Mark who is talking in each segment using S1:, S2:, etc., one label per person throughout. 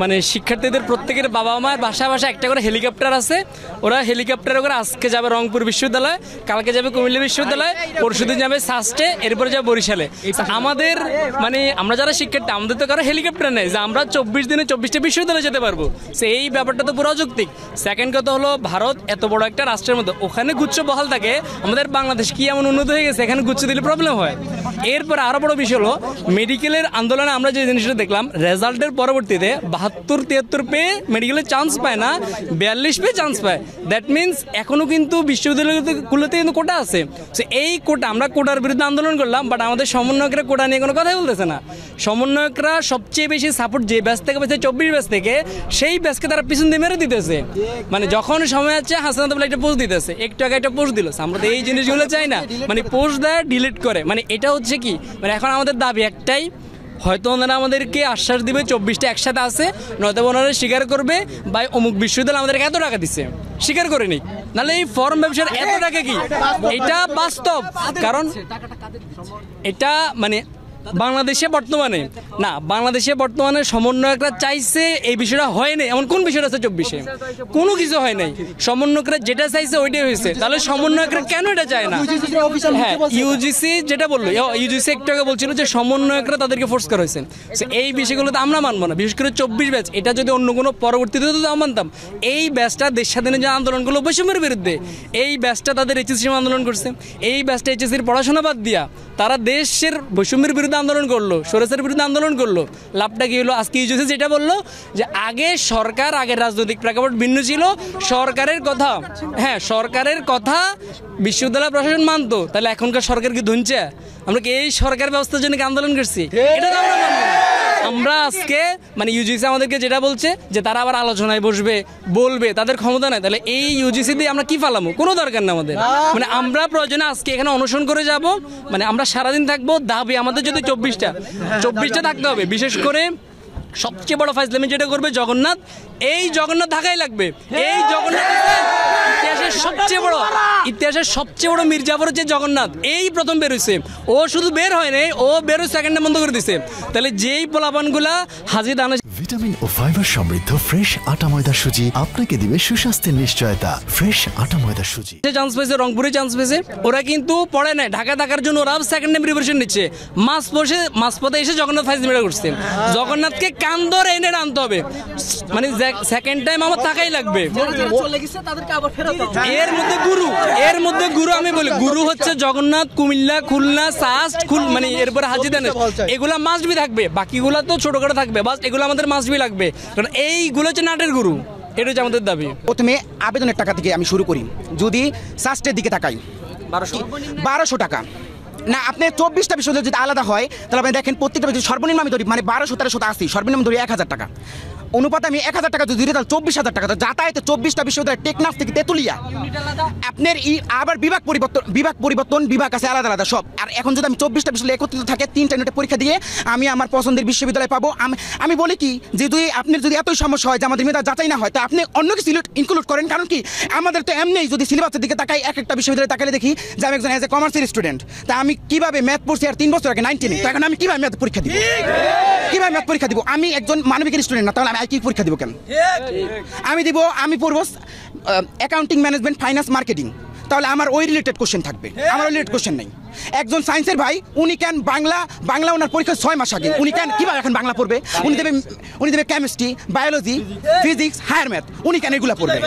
S1: মানে শিক্ষার্থীদের প্রত্যেকের বাবা মায়ের বাসায় একটা করে হেলিকপ্টার আছে, ওরা হেলিকপ্টারে করে আজকে যাবে রংপুর বিশ্ববিদ্যালয়, কালকে যাবে কুমিল্লা বিশ্ববিদ্যালয়, পরশুদিন যাবে সাস্টে, এরপরে যাবে বরিশালে। আমাদের মানে আমরা যারা শিক্ষার্থী আমাদের তো কারো হেলিকপ্টার নেই যে আমরা 24 দিনে 24টা বিশ্ববিদ্যালয়ে যেতে পারবো, এই ব্যাপারটা তো পুরো অযৌক্তিক। সেকেন্ড কথা হলো, ভারত এত বড় একটা রাষ্ট্রের মধ্যে ওখানে গুচ্ছ বহাল থাকে, আমাদের বাংলাদেশ কি এমন উন্নত হয়ে গেছে এখানে গুচ্ছ দিলে প্রবলেম হয়। এরপর আরো বড় বিষয় হলো মেডিকেলের আন্দোলনে আমরা যে জিনিসটা দেখলাম, রেজাল্টের পরবর্তীতে 72-73 পেয়ে মেডিকেলের চান্স পায় না, 42 পেয়ে চান্স পায়। দ্যাট মিনস এখনো কিন্তু বিশ্ববিদ্যালয়গুলোতে কিন্তু কোটা আছে। এই কোটা, আমরা কোটার বিরুদ্ধে আন্দোলন করলাম, বাট আমাদের সমন্বয়করা কোটা নিয়ে কোনো কথাই বলতেছে না। সমন্বয়করা সবচেয়ে বেশি সাপোর্ট যে ব্যাচ থেকে পেয়েছে 24 ব্যাচ থেকে, সেই ব্যাচকে তারা পিছন দিয়ে মেরে দিতেছে। মানে যখন সময় আছে হাসানাত বলে একটা পোস্ট দিতেছে, একটু আগে একটা পোস্ট দিল। আমরা তো এই জিনিসগুলো চাই না, মানে পোস্ট দেয় ডিলিট করে। মানে এটা হচ্ছে কি, মানে এখন আমাদের দাবি একটাই, হয়তো ওনারা আমাদেরকে আশ্বাস দিবে 24টা একসাথে আছে, নয়তো ওনারা স্বীকার করবে ভাই অমুক বিশ্ববিদ্যালয় আমাদেরকে এত টাকা দিচ্ছে, স্বীকার করে নি। নাহলে এই ফর্ম ব্যবসার এত টাকা কি, এটা বাস্তব। কারণ এটা মানে বাংলাদেশে বর্তমানে সমন্বয়করা চাইছে এই বিষয়টা হয় নাই। এমন কোন বিষয়টা আছে 24-এ? কোনো কিছু হয় নাই। সমন্বয়করা যেটা চাইছে ওইটাই হয়েছে। তাহলে সমন্বয়করা কেন এটা চায় না? হ্যাঁ, ইউজিসি যেটা বললো, ইউজিসি একটু আগে বলছিল যে সমন্বয়করা তাদেরকে ফোর্স করা হয়েছে। এই বিষয়গুলো তো আমরা মানবো না, বিশেষ করে 24 ব্যাচ। এটা যদি অন্য কোনো পরবর্তীতে তো মানতাম। এই ব্যাচটা দেশ স্বাধীনের যে আন্দোলন করলো বৈষম্যের বিরুদ্ধে, এই ব্যাচটা তাদের এইচএসসি আন্দোলন করছে। এই ব্যাচটা এইচএসসির পড়াশোনা বাদ দিয়া তারা দেশের বৈষম্যের বিরুদ্ধে আন্দোলন করলো, স্বৈরাচারের বিরুদ্ধে আন্দোলন করলো। লাভটা কি হলো? আজকে ইউজিসি যেটা বললো যে আগে সরকার, আগের রাজনৈতিক প্রেক্ষাপট ভিন্ন ছিল, সরকারের কথা, হ্যাঁ সরকারের কথা বিশ্ববিদ্যালয় প্রশাসন মানতো। তাহলে এখনকার সরকার কি ধুনছে? আমরা কি এই সরকার ব্যবস্থার জন্য কি আন্দোলন করছি? এটা তো আমরা মানবো না। আমরা আজকে মানে ইউজিসি আমাদেরকে যেটা বলছে যে তারা আবার আলোচনায় বসবে, বলবে, তাদের ক্ষমতা নাই। তাহলে এই ইউজিসি দিয়ে আমরা কি ফালামো? কোনো দরকার না আমাদের। মানে আমরা প্রয়োজনে আজকে এখানে অনশন করে যাব, মানে আমরা সারাদিন থাকবো। দাবি আমাদের যদি 24টা থাকতে হবে। বিশেষ করে সবচেয়ে বড় ফাইজলামি যেটা করবে জগন্নাথ, এই জগন্নাথ ঢাকাই লাগবে। এই জগন্নাথ ইতিহাসের সবচেয়ে বড় মির্জাফর হচ্ছে জগন্নাথ। এই প্রথম বের হয়েছে, ও শুধু বের হয় নাই, ও বের হয়ে সেকেন্ডে বন্ধ করে দিছে। তাহলে যেই পোলাপানগুলা হাজি দানা
S2: ভিটামিন ও ফাইবার সমৃদ্ধ ফ্রেশ আটা ময়দা সুজি আপনাকে দিবে সুস্বাস্থ্যের নিশ্চয়তা। ফ্রেশ আটা ময়দা সুজি
S1: চান্স পেয়েছে, রংপুরে চান্স পেয়েছে, ওরা কিন্তু পড়ে নাই, ঢাকা থাকার জন্য ওরা সেকেন্ড টাইম প্রিপারেশন নিচ্ছে। মাঝপথে এসে জগন্নাথ ফাইজলামিটা করছে। জগন্নাথকে কান ধরে এনে আনতে হবে, মানে সেকেন্ড টাইম আমার টাকাই লাগবে। এর মধ্যে গুরু আমি বলি, গুরু হচ্ছে জগন্নাথ, কুমিল্লা, খুলনা, সাস্ট, মানে এরপরে হাজিদানে, এগুলা মাস্ট বি থাকবে। বাকিগুলা তো ছোটখাটো থাকবে, বাস এগুলো আমাদের মাস্ট বি লাগবে, কারণ এইগুলো হচ্ছে নাটের গুরু। এটা হচ্ছে আমাদের দাবি।
S3: প্রথমে আবেদনের টাকা থেকে আমি শুরু করি। যদি সাস্টের দিকে তাকাই, 1200 টাকা না, আপনি 24টা বিশ্ববিদ্যালয় যদি আলাদা হয় তাহলে আপনি দেখেন প্রত্যেকটা বিষয় সর্বনিম্ন আমি ধরি, মানে 1200-1380, সর্বনিম্ন ধরি 1000 টাকা। অনুপাতে আমি 1000 টাকা যদি ধরি তাহলে 24,000 টাকা। যাতায়াতে 24টা বিশ্ববিদ্যালয়, টেকনাফ থেকে তেতুলিয়া, আপনার আবার বিভাগ পরিবর্তন বিভাগ আছে আলাদা আলাদা সব। আর এখন যদি আমি 24টা বিশ্ববিদ্যালয় একত্রিত থাকে, 3টা ইউনিটে পরীক্ষা দিয়ে আমি আমার পছন্দের বিশ্ববিদ্যালয় পাবো। আমি বলি কি, যে যদি আপনার যদি এতই সমস্যা হয় যে আমাদের মেধা যাচাই না হয়, তা আপনি অন্য কিছু ইনক্লুড করেন। কারণ কি, আমাদের তো এমনি যদি সিলেবাসের দিকে তাকাই, একটা বিশ্ববিদ্যালয়ে তাকালে দেখি যে আমি একজন কমার্সের স্টুডেন্ট, তা আমি কিভাবে ম্যাথ পড়ছি আর 3 বছর আগে 19, তো এখন আমি কিভাবে ম্যাথ পরীক্ষা দিব? আমি একজন মানবিকের স্টুডেন্ট না, তাহলে আমি কি পরীক্ষা দিব কেন? আমি পড়বো অ্যাকাউন্টিং, ম্যানেজমেন্ট, ফাইন্যান্স, মার্কেটিং, তাহলে আমার ওই রিলেটেড কোশ্চেন থাকবে। আমার ওই রিলেটেড কোশ্চেন নেই। একজন সায়েন্সের ভাই, উনি কেন বাংলা ওনার পরীক্ষা 6 মাস আগে, উনি কেন কিভাবে এখন বাংলা পড়বে? উনি দেবে chemistry, biology, physics, higher math, উনি কেন এগুলো পড়বে?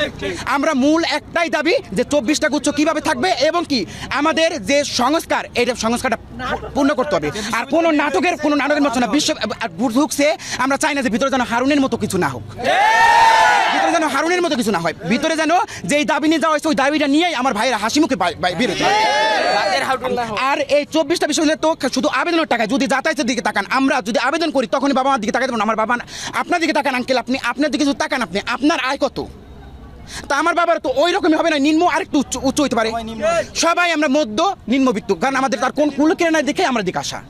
S3: আমরা মূল একটাই দাবি যে 24টা গুচ্ছ কিভাবে থাকবে, এবং কি আমাদের যে সংস্কার, এইটা সংস্কারটা পূর্ণ করতে হবে। আর কোনো নাটকের মতো না, বিশ্ব ঢুকছে, আমরা চাই না যে ভিতরে যেন হারুনের মতো কিছু না হোক, ভিতরে যেন হারুনের মতো কিছু না হয়, ভিতরে যেন যেই দাবি নিয়ে যাওয়া হয়েছে ওই দাবিটা নিয়েই আমার ভাইয়েরা হাসি মুখে বেরোতে। আর এই 24টা বিশ্ববিদ্যালয় তো শুধু আবেদনের টাকা, যদি যাতায়াতের দিকে তাকান, আমরা যদি আবেদন করি তখনই বাবা মার দিকে তাকাই দেবো না। আমার বাবা আপনার দিকে তাকান, আঙ্কেল আপনি আপনার দিকে যদি তাকান, আপনি আপনার আয় কত? তা আমার বাবার তো ওই রকমই হবে না, নিম্ন আরেকটু উচ্চ হইতে পারে। সবাই আমরা মধ্য নিম্নবিত্ত, কারণ আমাদের তার কোন কুল কেনা নাই দেখে আমার দিকে আসা।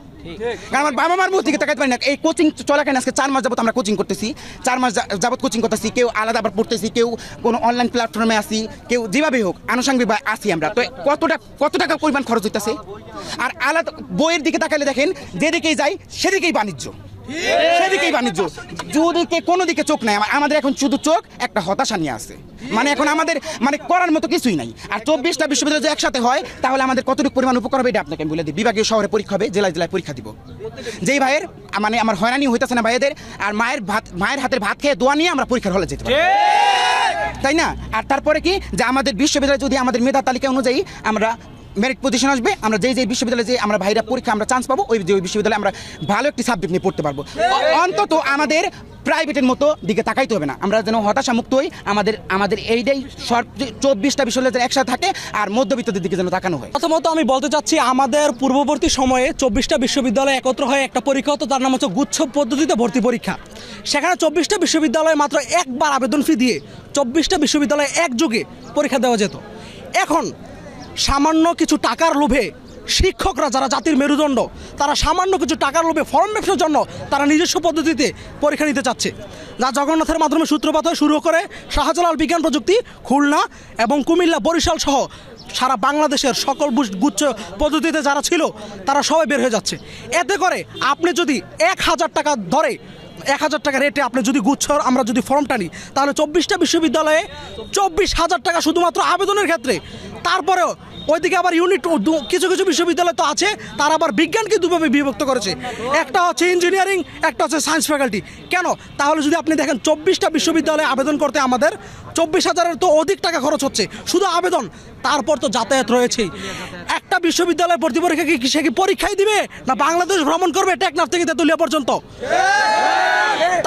S3: কারণ আমার বাবা মার মুখ দিকে তাকাইতে পারি না। এই কোচিং চলাকালীন আজকে 4 মাস যাবত আমরা কোচিং করতেছি, 4 মাস যাবত কোচিং করতেছি, কেউ আলাদা আবার পড়তেছি, কেউ কোনো অনলাইন প্ল্যাটফর্মে আসি, কেউ যেভাবে হোক আনুষঙ্গিক আসি আমরা। তো কত টাকা পরিমাণ খরচ হইতেছে। আর আলাদা বইয়ের দিকে তাকাইলে দেখেন যেদিকেই যাই সেদিকেই বাণিজ্য, সেদিকেই বাণিজ্য। যদি কোনো দিকে চোখ নাই, আমাদের এখন শুধু চোখ একটা হতাশা নিয়ে আছে, মানে এখন আমাদের মানে করার মতো কিছুই নাই। আর 24টা বিশ্ববিদ্যালয় যদি একসাথে হয় তাহলে আমাদের কতটুকু পরিমাণ উপকার হবে এটা আপনাকে আমি বলে দিই। বিভাগীয় শহরে পরীক্ষা হবে, জেলায় জেলায় পরীক্ষা দিব। যেই ভাইয়ের মানে আমার হয়রানি হইতেছে না ভাইদের, আর মায়ের হাতের ভাত খেয়ে দোয়া নিয়ে আমরা পরীক্ষার হলে যেতে পারি, তাই না? আর তারপরে কি যে আমাদের বিশ্ববিদ্যালয় যদি আমাদের মেধা তালিকা অনুযায়ী আমরা মেরিট পজিশন আসবে, আমরা যেই বিশ্ববিদ্যালয়ে যে আমরা ভাইরা পরীক্ষা আমরা চান্স পাবো, ওই বিশ্ববিদ্যালয়ে আমরা ভালো একটি সাবজেক্ট নিয়ে পড়তে পারবো। অন্তত আমাদের প্রাইভেটের মতো দিকে তাকাইতে হবে না, আমরা যেন হতাশা মুক্ত হই। আমাদের এইটাই 24টা বিশ্ববিদ্যালয় একসাথে থাকে, আর মধ্যবিত্তদের দিকে যেন তাকানো হয়।
S4: প্রথমত আমি বলতে চাচ্ছি, আমাদের পূর্ববর্তী সময়ে 24টা বিশ্ববিদ্যালয় একত্র হয়ে একটা পরীক্ষা হতো, তার নাম হচ্ছে গুচ্ছ পদ্ধতিতে ভর্তি পরীক্ষা। সেখানে 24টা বিশ্ববিদ্যালয়ে মাত্র একবার আবেদন ফি দিয়ে 24টা বিশ্ববিদ্যালয়ে একযোগে পরীক্ষা দেওয়া যেত। এখন সামান্য কিছু টাকার লোভে শিক্ষকরা, যারা জাতির মেরুদণ্ড, তারা সামান্য কিছু টাকার লোভে ফর্ম ব্যবসার জন্য তারা নিজস্ব পদ্ধতিতে পরীক্ষা নিতে চাচ্ছে, যা জগন্নাথের মাধ্যমে সূত্রপাত হয়ে শুরু করে শাহজালাল বিজ্ঞান প্রযুক্তি, খুলনা এবং কুমিল্লা, বরিশাল সহ সারা বাংলাদেশের সকল গুচ্ছ পদ্ধতিতে যারা ছিল তারা সবাই বের হয়ে যাচ্ছে। এতে করে আপনি যদি 1000 টাকা ধরে 1000 টাকা রেটে আপনি যদি গুচ্ছর আমরা যদি ফর্মটা নিই, তাহলে 24টা বিশ্ববিদ্যালয়ে 24,000 টাকা শুধুমাত্র আবেদনের ক্ষেত্রে। তারপরেও ওইদিকে আবার ইউনিট কিছু কিছু বিশ্ববিদ্যালয় তো আছে, তারা আবার বিজ্ঞানকে দুভাবে বিভক্ত করেছে, একটা হচ্ছে ইঞ্জিনিয়ারিং, একটা হচ্ছে সায়েন্স ফ্যাকাল্টি। কেন? তাহলে যদি আপনি দেখেন 24টা বিশ্ববিদ্যালয়ে আবেদন করতে আমাদের 24,000-এর তো অধিক টাকা খরচ হচ্ছে শুধু আবেদন, তারপর তো যাতায়াত রয়েছেই। একটা বিশ্ববিদ্যালয়ে ভর্তি পরীক্ষা কি সে কি পরীক্ষাই দিবে, না বাংলাদেশ ভ্রমণ করবে টেকনাফ থেকে তেতুলিয়া পর্যন্ত?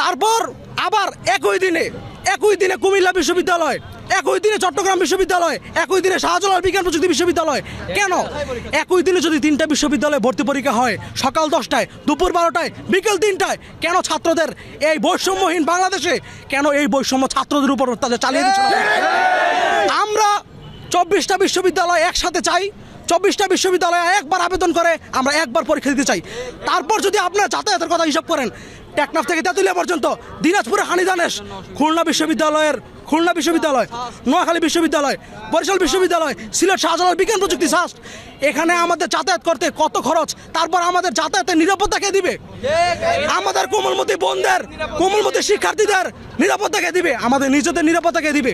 S4: তারপর আবার একই দিনে কুমিল্লা বিশ্ববিদ্যালয়, একই দিনে চট্টগ্রাম বিশ্ববিদ্যালয়, একই দিনে শাহজালাল বিজ্ঞান প্রযুক্তি বিশ্ববিদ্যালয়। কেন? একই দিনে যদি 3টা বিশ্ববিদ্যালয়ে ভর্তি পরীক্ষা হয়, সকাল 10টায়, দুপুর 12টায়, বিকেল 3টায়, কেন ছাত্রদের এই বৈষম্যহীন বাংলাদেশে কেন এই বৈষম্য ছাত্রদের উপর তাদের চালিয়ে দিচ্ছে? আমরা 24টা বিশ্ববিদ্যালয় একসাথে চাই, 24টা বিশ্ববিদ্যালয়ে একবার আবেদন করে আমরা একবার পরীক্ষা দিতে চাই। তারপর যদি আপনার যাতায়াতের কথা হিসাব করেন, টেকনাফ থেকে তেতুলিয়া পর্যন্ত, দিনাজপুরে হানিদানেশ, খুলনা বিশ্ববিদ্যালয়, নোয়াখালী বিশ্ববিদ্যালয়, বরিশাল বিশ্ববিদ্যালয়, সিলেট শাহজালাল বিজ্ঞান প্রযুক্তি সাস্ট, এখানে আমাদের যাতায়াত করতে কত খরচ? তারপর আমাদের যাতায়াতের নিরাপত্তা কে দিবে? আমাদের কোমলমতি বোনদের, কোমলমতি শিক্ষার্থীদের নিরাপত্তা কে দিবে? আমাদের নিজেদের নিরাপত্তা কে দিবে?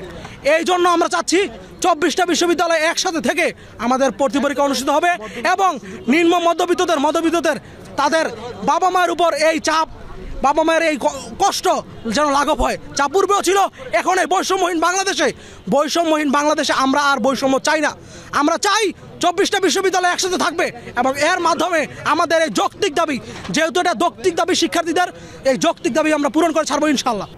S4: এই জন্য আমরা চাচ্ছি 24টা বিশ্ববিদ্যালয় একসাথে থেকে আমাদের ভর্তি পরীক্ষা অনুষ্ঠিত হবে, এবং নিম্ন মধ্যবিত্তদের তাদের বাবা মায়ের উপর এই চাপ, বাবা মায়ের এই কষ্ট যেন লাঘব হয়। যা পূর্বেও ছিল, এখন এই বৈষম্যহীন বাংলাদেশে আমরা আর বৈষম্য চাই না। আমরা চাই 24টা বিশ্ববিদ্যালয় একসাথে থাকবে, এবং এর মাধ্যমে আমাদের এই যৌক্তিক দাবি, যেহেতু এটা যৌক্তিক দাবি শিক্ষার্থীদের, এই যৌক্তিক দাবি আমরা পূরণ করে ছাড়বো ইনশাল্লাহ।